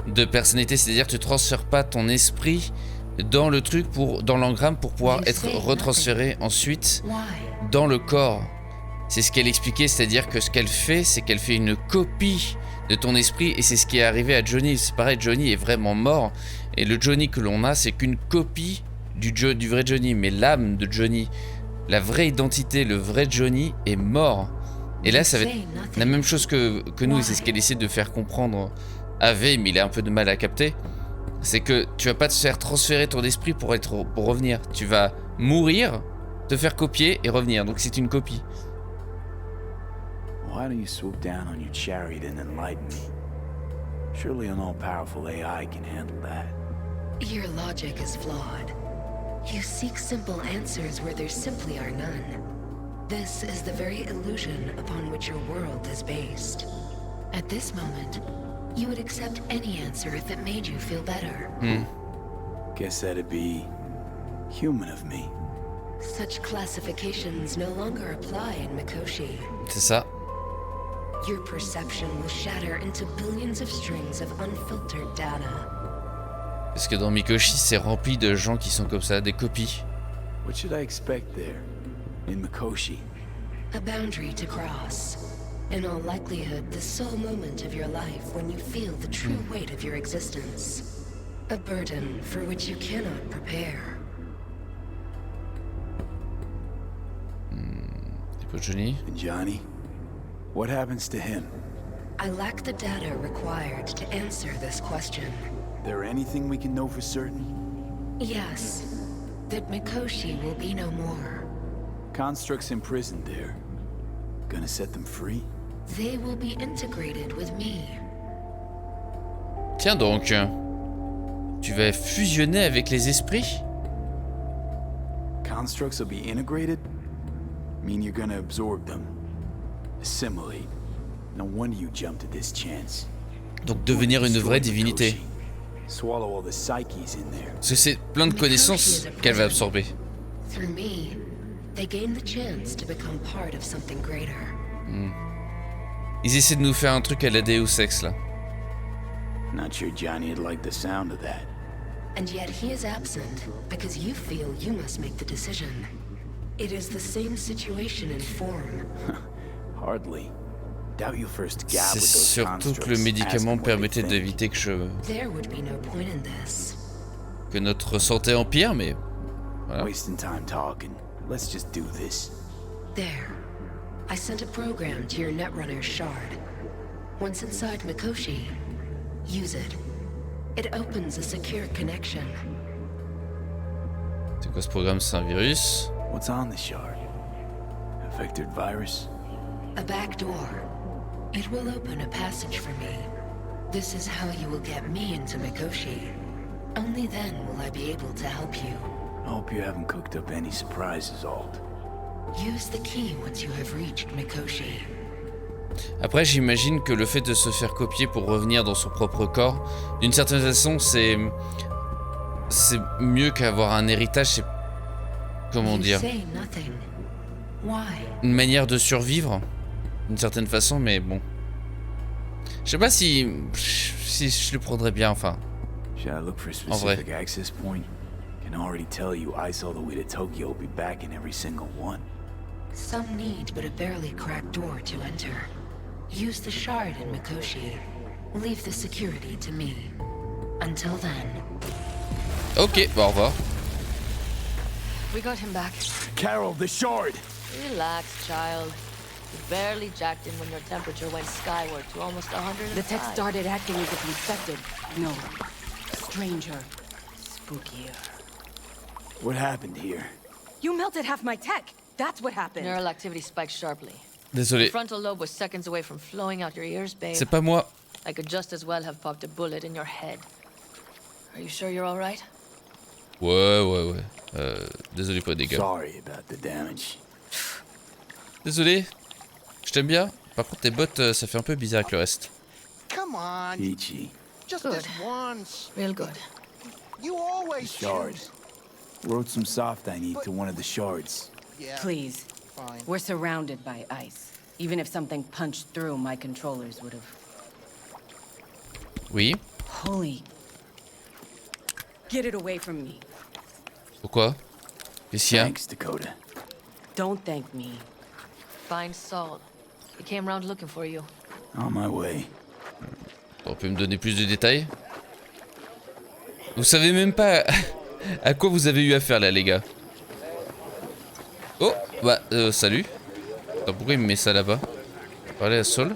de personnalité. C'est-à-dire que tu transfères pas ton esprit dans le truc, dans l'engramme, pour pouvoir être retransféré ensuite dans le corps. C'est ce qu'elle expliquait, c'est-à-dire que ce qu'elle fait, c'est qu'elle fait une copie de ton esprit, et c'est ce qui est arrivé à Johnny. C'est pareil, Johnny est vraiment mort, et le Johnny que l'on a, c'est qu'une copie du vrai Johnny, mais l'âme de Johnny, la vraie identité, le vrai Johnny est mort. Et là, ça va être la même chose que nous, et c'est ce qu'elle essaie de faire comprendre à V, mais il a un peu de mal à capter. C'est que tu vas pas te faire transférer ton esprit pour revenir. Tu vas mourir, te faire copier et revenir. Donc c'est une copie. Why don't you swoop down on your chariot and enlighten me? Surely an all-powerful AI can handle that. Your logic is flawed. You seek simple answers where there simply are none. This is the very illusion upon which your world is based. At this moment, you would accept any answer if it made you feel better. Guess that'd be human of me. Such classifications no longer apply in Mikoshi. C'est ça. Your perception will shatter into billions of strings of unfiltered data. Parce que dans Mikoshi, c'est rempli de gens qui sont comme ça, des copies. What should I expect there, in Mikoshi? A boundary to cross. In all likelihood, the sole moment of your life when you feel the true weight of your existence. A burden for which you cannot prepare. Et pour Johnny? And Johnny? What happens to him? I lack the data required to answer this question. There anything we can know for certain? Yes. That Mikoshi will be no more. Constructs imprisoned there. Gonna set them free? They will be integrated with me. Tiens donc, tu vas fusionner avec les esprits? Constructs will be integrated? Mean you're gonna absorb them? Assimilate. No wonder you jumped at this chance. Donc devenir une vraie divinité. Swallow all the psyches in there. Parce que c'est plein de connaissances qu'elle va absorber. Through me, they gain the chance to become part of something greater. Ils essaient de nous faire un truc à la Deus Ex là. Not sure Johnny'd like the sound of that. And yet he is absent because you feel you must make the decision. It is the same situation in form. Hardly. Doubt you first gab C'est with those surtout que le constructs. médicament Ask 'em what they permettait think. d'éviter There would be no point in this. que notre santé empire, mais voilà. Wasting time talking. Let's just do this. There. I sent a program to your Netrunner shard. Once inside Mikoshi, use it. It opens a secure connection. C'est quoi ce programme? C'est un virus? What's on the shard? A vectored virus? A back door. It will open a passage for me. This is how you will get me into Mikoshi. Only then will I be able to help you. I hope you haven't cooked up any surprises, Alt. Use the key once you have reached Mikoshi. Après, j'imagine que le fait de se faire copier pour revenir dans son propre corps, d'une certaine façon, c'est mieux qu'avoir un héritage. C'est comment dire, Say nothing. Why? une manière de survivre, d'une certaine façon, mais bon. Je sais pas si je le prendrais bien, enfin. Should I look for a En vrai. specific access point? Can already tell you I saw the way to Tokyo will be back in every single one. Some need but a barely cracked door to enter. Use the shard in Mikoshi. Leave the security to me. Until then. Ok, bah au revoir. We got him back. Carol, the shard! Relax, child. You barely jacked in when your temperature went skyward to almost 105. The tech started acting as if infected. No. Stranger. Spookier. What happened here? You melted half my tech! That's what happened! Neural activity spiked sharply. Désolé. The frontal lobe was seconds away from flowing out your ears, babe. C'est pas moi. I could just as well have popped a bullet in your head. Are you sure you're all right? Ouais. Désolé pour les dégâts. Sorry about the damage. Désolé. Je t'aime bien. Par contre, tes bottes, ça fait un peu bizarre avec le reste. Come on. Peachy. Just Good. this once. Real good. You always Shard. choose. Wrote some soft I need to one of the shards. Yeah. Please. Fine. We're surrounded by ice. Even if something punched through, my controllers would have... Oui. Holy... Get it away from me. Pourquoi? Qu'est-ce qu'il y a? Thanks, Dakota. Don't thank me. Find Saul. He came round looking for you. On my way. On peut me donner plus de détails? Vous savez même pas à quoi vous avez eu affaire là, les gars. Oh, bah, salut. Attends, pourquoi il me met ça là-bas? Parler à Saul.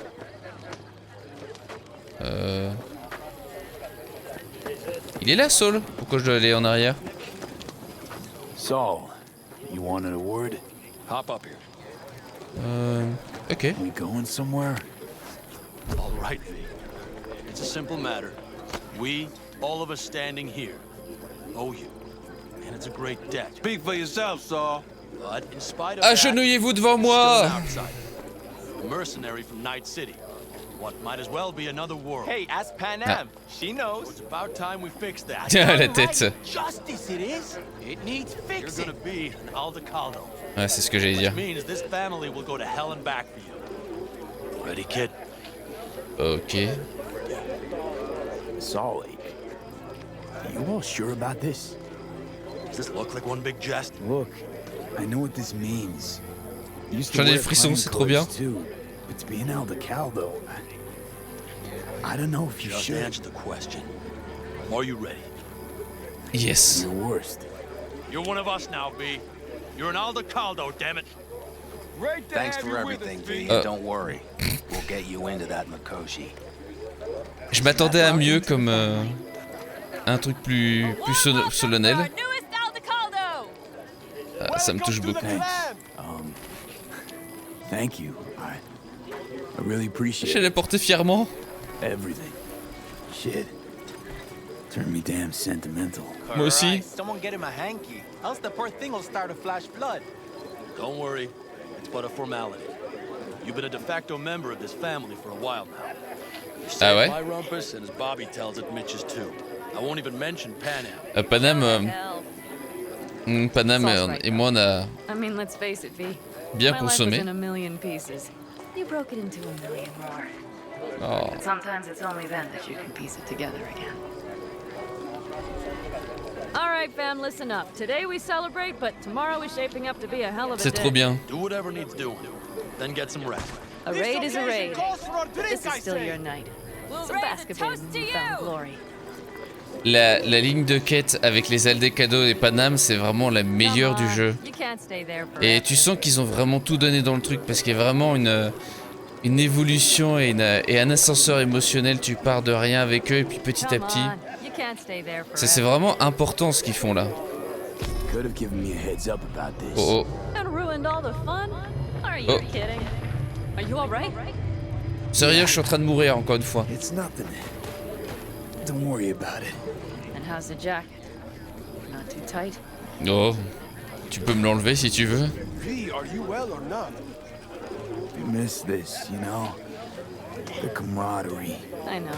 Il est là, Saul. Pourquoi je dois aller en arrière? Saul, you wanted a word? Hop up here. Ok. We going somewhere? All right, V. It's a simple matter. We, all of us standing here, owe you. And it's a great debt. Speak for yourself, Saul. But in spite of that, Agenouillez-vous devant you're still moi. an outsider. A mercenary from Night City. What might as well be another world. Hey, ask Pan Am. She knows. It's about time we fix that. Tiens, la tête. Justice it is. It needs You're fixing. gonna be an Aldecaldo. Ouais, c'est ce que j'allais dire. Which means this family will go to hell and back for you. Ready, kid? Ok. Saul, are you all sure about this? Does this look like one big jest? Look, I know what this means. I used to J'en ai wear le frisson, clown c'est trop bien. clothes too. It's being Aldecaldo. I don't know if you Just should. answer the question. Are you ready? Yes. Your worst. You're one of us now, B. You're an Aldecaldo, damn it. Great to Thanks have for you with everything, us, V. V. Don't worry. We'll get you into that Mikoshi. Je m'attendais à mieux comme un truc plus solennel. Ah, ça me touche beaucoup. Thanks. Thank you. I really appreciate Je l'ai porté fièrement. everything. Shit. Turned me damn sentimental. Moi aussi. Alright, someone get him a hanky. Else the poor thing will start to flash blood. Don't worry. It's but a formality. You've been a de facto member of this family for a while now. Ah ouais? My rumpus, and as Bobby tells it, Mitch's too. I won't even mention Pan Am. Panam et moi on a I mean, let's face it, V. bien My life was consommé. in a million pieces. You broke it into a million more. Oh. And sometimes it's only then that you can piece it together again. All right, fam, listen up. Today we celebrate, but tomorrow is shaping up to be a hell of a day. C'est trop bien. Do whatever needs doing, then get some rest. A raid is a raid. This is still your night. Some basketball in newfound glory. La ligne de quête avec les ailes des cadeaux et Panam, c'est vraiment la meilleure du jeu. Et tu sens qu'ils ont vraiment tout donné dans le truc parce qu'il y a vraiment une évolution et un ascenseur émotionnel. Tu pars de rien avec eux et puis petit à petit. C'est vraiment important ce qu'ils font là. Oh oh. Oh. Sérieux, je suis en train de mourir encore une fois. Don't worry about it. And how's the jacket? Not too tight? Oh, tu peux me l'enlever si tu veux. V, are you well or not? I miss this, you know? The camaraderie. I know.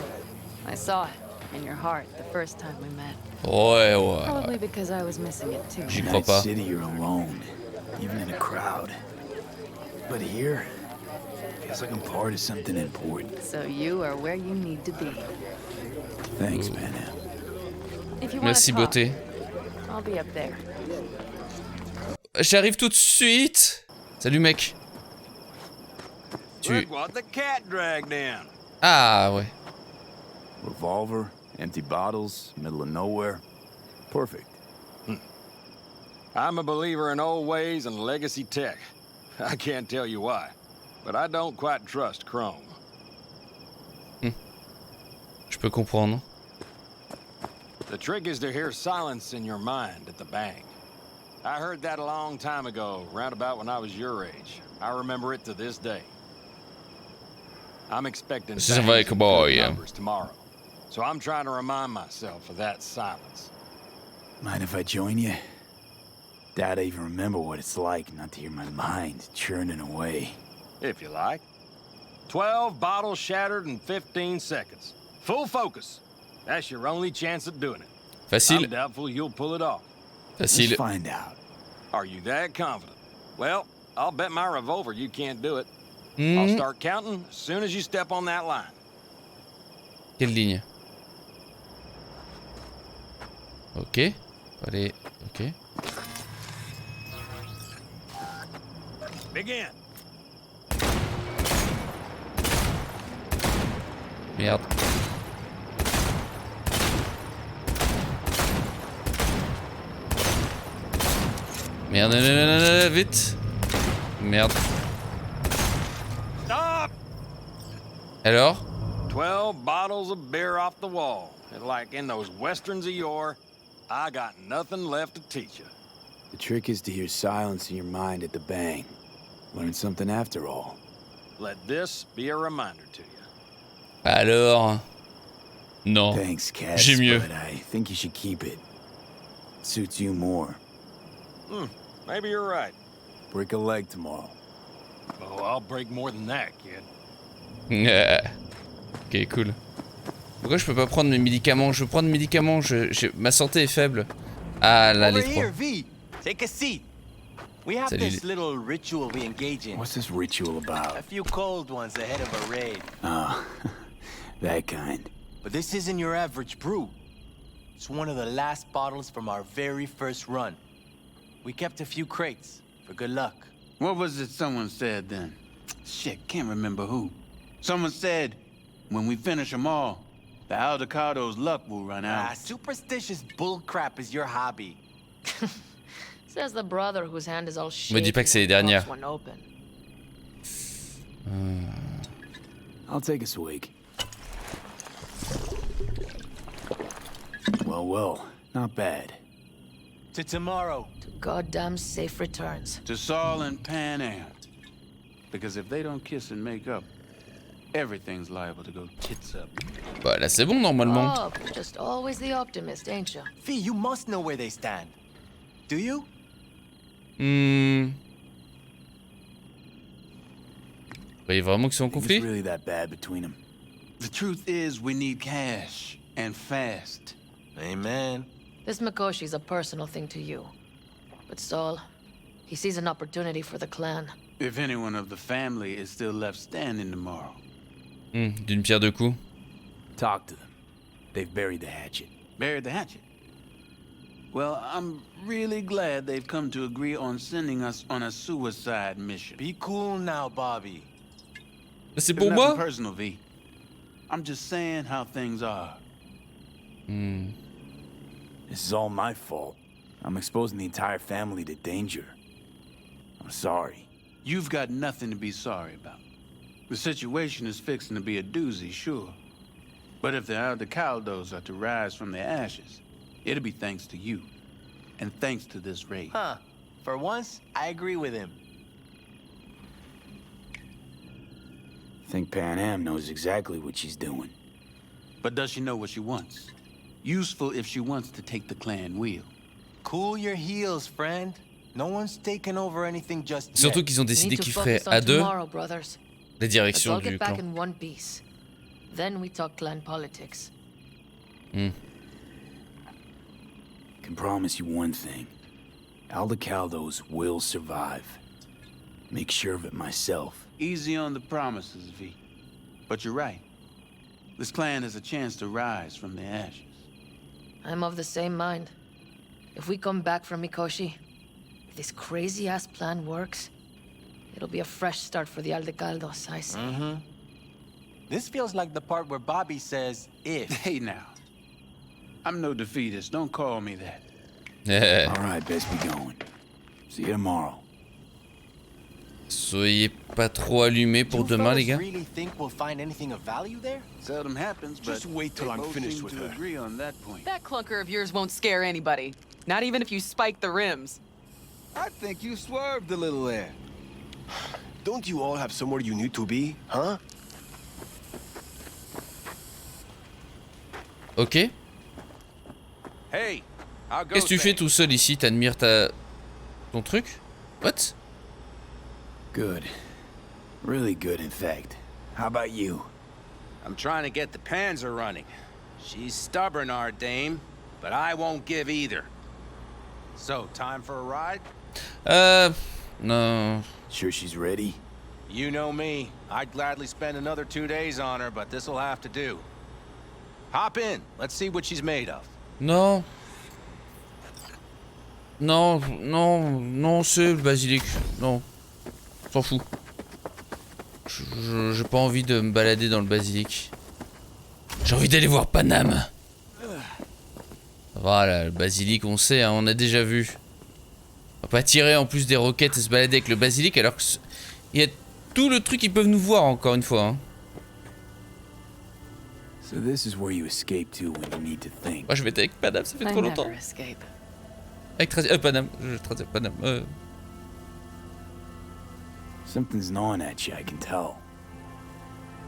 I saw it in your heart the first time we met. Ouais, ouais. Probably because I was missing it too. J'y crois pas. In that city, you're alone, even in a crowd. But here, feels like I'm part of something important. So you are where you need to be. Thanks, man. Merci, beauté. I'll be up there. J'arrive tout de suite. Salut, mec. Look what the cat dragged in. Ah, ouais. Revolver, empty bottles, middle of nowhere. Perfect. I'm a believer in old ways and legacy tech. I can't tell you why, but I don't quite trust Chrome. Je peux comprendre. The trick is to hear silence in your mind at the bank. I heard that a long time ago, round about when I was your age. I remember it to this day. I'm expecting This is like a boy, yeah. numbers tomorrow, so I'm trying to remind myself of that silence. Mind if I join you? Doubt I even remember what it's like not to hear my mind churning away. If you like. 12 bottles shattered in 15 seconds. Full focus. That's your only chance at doing it. Facile. I'm doubtful you'll pull it off. Facile. Let's find out. Are you that confident? Well, I'll bet my revolver you can't do it. I'll start counting as soon as you step on that line. Quelle ligne? Ok. Allez, ok. Begin. Merde. Merde, non, vite. Merde. Stop! Alors? 12 bottles of beer off the wall. And like in those westerns of yore, I got nothing left to teach you. The trick is to hear silence in your mind at the bang. Learn something after all. Let this be a reminder to you. Alors? Non. Thanks, Cass, J'ai mieux. but I think you should keep it. Suits you more. Maybe you're right. Break a leg tomorrow. Oh, I'll break more than that, kid. Ok, cool. Pourquoi je peux pas prendre mes médicaments? Je veux prendre mes médicaments, ma santé est faible. Ah là, les trois. V, take a seat. We have Salut. this little ritual we engage in. What's this ritual about? A few cold ones ahead of a raid. Ah, that kind. But this isn't your average brew. It's one of the last bottles from our very first run. We kept a few crates for good luck. What was it someone said then? Shit, can't remember who. Someone said, when we finish them all, the Aldecado's luck will run out. Superstitious bullcrap is your hobby. Says the brother whose hand is all Me dis pas que c'est les dernières. one open. I'll take a swig. Well, not bad. To tomorrow. To goddamn safe returns. To Saul and Pan Am. Because if they don't kiss and make up, everything's liable to go tits up. Bah là c'est bon normalement. Oh, just always the optimist, ain't you? Fee, you must know where they stand. Do you? Vous voyez vraiment qu'ils sont en conflit? It's really that bad between them. The truth is, we need cash, and fast. Amen. This Mikoshi's a personal thing to you. But Saul, he sees an opportunity for the clan. If anyone of the family is still left standing tomorrow. D'une pierre deux coups. Talk to them. They've buried the hatchet. Buried the hatchet? Well, I'm really glad they've come to agree on sending us on a suicide mission. Be cool now, Bobby. C'est pour moi? Nothing personal, V. I'm just saying how things are. This is all my fault. I'm exposing the entire family to danger. I'm sorry. You've got nothing to be sorry about. The situation is fixing to be a doozy, sure. But if the Aldecaldos are to rise from their ashes, it'll be thanks to you. And thanks to this raid. Huh. For once, I agree with him. I think Pan Am knows exactly what she's doing. But does she know what she wants? Useful if she wants to take the clan wheel. Cool your heels, friend. No one's taken over anything just yet. Surtout qu'ils ont décidé qu'ils feraient à deux la direction du back clan. in one piece. Then we talk clan politics. Can promise you one thing. Aldecaldos will survive. Make sure of it myself. Easy on the promises, V. But you're right. This clan has a chance to rise from their ashes. I'm of the same mind. If we come back from Mikoshi, if this crazy-ass plan works, it'll be a fresh start for the Aldecaldos, I say. This feels like the part where Bobby says, if. Hey now. I'm no defeatist, don't call me that. All right, best be going. See you tomorrow. Soyez pas trop allumés pour demain, les gars. Really think we'll find anything of value there? Seldom happens, but just wait till I'm finished with her. Agree on that point. That clunker of yours won't scare anybody. Not even if you spike the rims. I think you swerved a little there. Don't you all have somewhere you need to be, huh? Ok. Hey, Qu'est-ce que tu fais tout seul ici? T'admires ton truc? What? Good. Really good, in fact. How about you? I'm trying to get the Panzer running. She's stubborn, our dame, but I won't give either. So, time for a ride? No. Sure she's ready? You know me. I'd gladly spend another 2 days on her, but this'll have to do. Hop in. Let's see what she's made of. Non. Non, non, non, c'est le basilic. Non. S'en fout. J'ai pas envie de me balader dans le basilic. J'ai envie d'aller voir Paname. Voilà, le basilic, on sait, hein, on a déjà vu. On va pas tirer en plus des roquettes et se balader avec le basilic alors que il y a tout le truc qu'ils peuvent nous voir encore une fois. Hein. So this is where you escape to when you need to think. Moi je m'étais avec Paname, ça fait trop longtemps. Avec Paname, Paname. Something's gnawing at you, I can tell.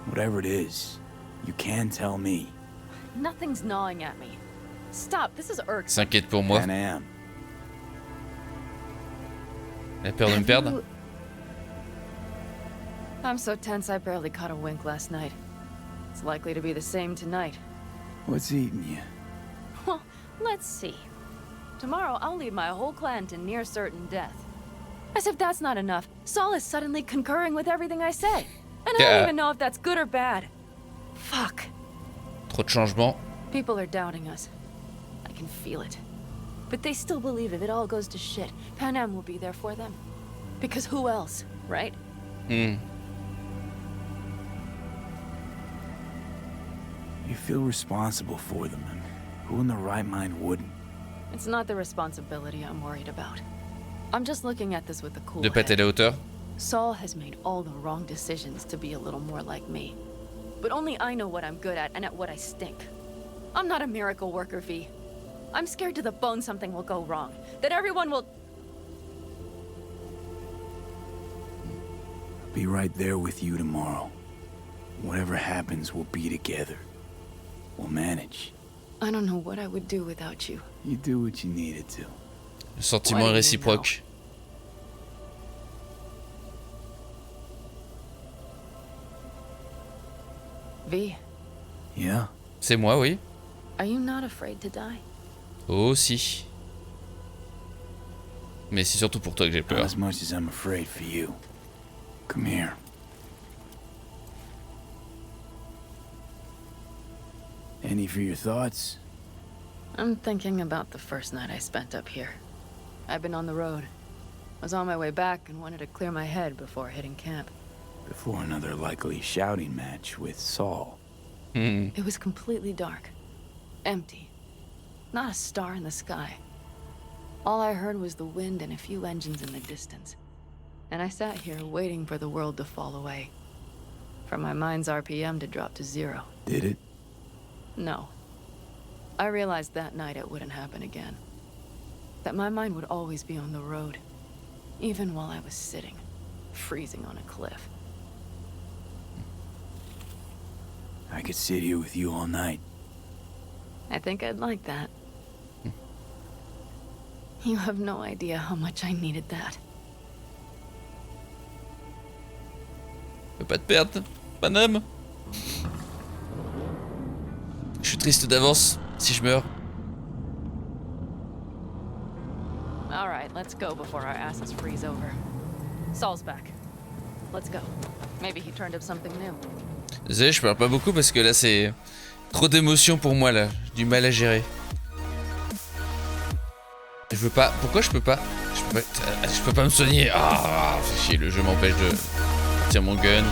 Whatever it is, you can tell me. Nothing's gnawing at me. Stop, this is irksome. S'inquiète pour moi. Pan Am. Elle a peur de me perdre. I'm so tense I barely caught a wink last night. It's likely to be the same tonight. What's eating you? Well, let's see. Tomorrow I'll lead my whole clan to near certain death. As if that's not enough, Saul is suddenly concurring with everything I say. And I don't even know if that's good or bad. Fuck. Trop de changements. People are doubting us. I can feel it. But they still believe if it all goes to shit, Pan Am will be there for them. Because who else, right? You feel responsible for them, and who in their right mind wouldn't? It's not the responsibility I'm worried about. I'm just looking at this with a cool De pas être à la hauteur. Saul has made all the wrong decisions to be a little more like me. But only I know what I'm good at and at what I stink. I'm not a miracle worker, V. I'm scared to the bone something will go wrong. That everyone will... I'll be right there with you tomorrow. Whatever happens, we'll be together. We'll manage. I don't know what I would do without you. You do what you needed to. Le sentiment est réciproque. V, Yeah? C'est moi, oui. Are you not afraid to die? Oh, si. Mais c'est surtout pour toi que j'ai Not peur. as much as I'm afraid for you. Come here. Any for your thoughts? I'm thinking about the first night I spent up here. I've been on the road. I was on my way back and wanted to clear my head before hitting camp. Before another likely shouting match with Saul. It was completely dark. Empty. Not a star in the sky. All I heard was the wind and a few engines in the distance. And I sat here waiting for the world to fall away. For my mind's RPM to drop to 0. Did it? No. I realized that night it wouldn't happen again. That my mind would always be on the road. Even while I was sitting, freezing on a cliff. I could sit here with you all night. I think I'd like that. You have no idea how much I needed that. Je peux pas te perdre, Paname. Je suis triste d'avance si je meurs. All right, let's go before our asses freeze over. Saul's back. Let's go. Maybe he turned up something new. Désolé, je parle pas beaucoup parce que là c'est trop d'émotions pour moi là. J'ai du mal à gérer. Je veux pas. Pourquoi je peux pas? Je peux pas me soigner. Ah, fais chier, le jeu m'empêche de tirer mon gun.